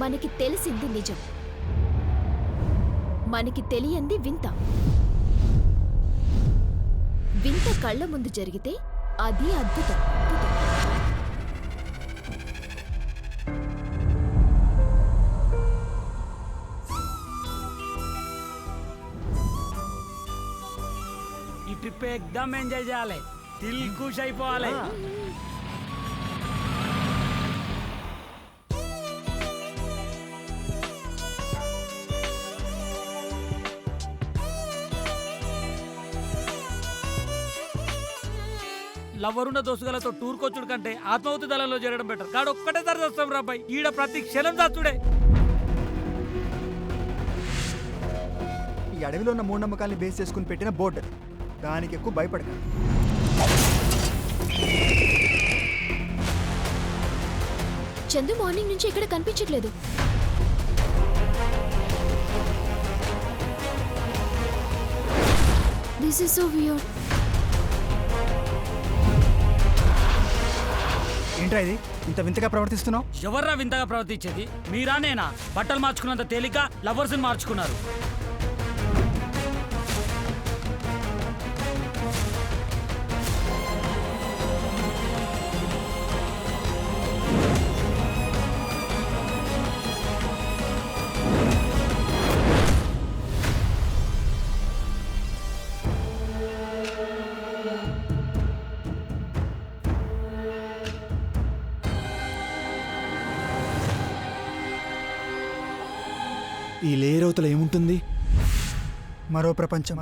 మనకి తెలిసింది నిజం, మనకి తెలియంది వింత. వింత కళ్ళ ముందు జరిగితే అది అద్భుతం. ఈ ట్రిప్ ఎక్దమ్ ఎంజాయ్ చేయాలి, దిల్ ఖుష్ అయిపోవాలి. లవ్వరున్న దోస్తుగాలతో టూర్ కొచ్చుడు కంటే ఆత్మాహుతి దళంలో చేరడం బెటర్. కాడు ఒక్కటే తరలి వస్తాం రాబాయ్, ఈడ ప్రతి క్షణం దాచుడే. ఈ అడవిలో ఉన్న మూఢనమ్మకాల్ని బేస్ చేసుకుని పెట్టిన బోర్డు, దానికి ఎక్కువ భయపడక. చందు మార్నింగ్ నుంచి ఇక్కడ కనిపించట్లేదు. This is so weird. ఏంట్రా ఇది ఇంత వింతగా ప్రవర్తిస్తున్నావు? ఎవర్రా వింతగా ప్రవర్తించేది? మీరా నేనా? బట్టలు మార్చుకున్నంత తేలిక లవర్స్ని మార్చుకున్నారు. ఈ లేరవతలో ఏముంటుంది? మరో ప్రపంచం.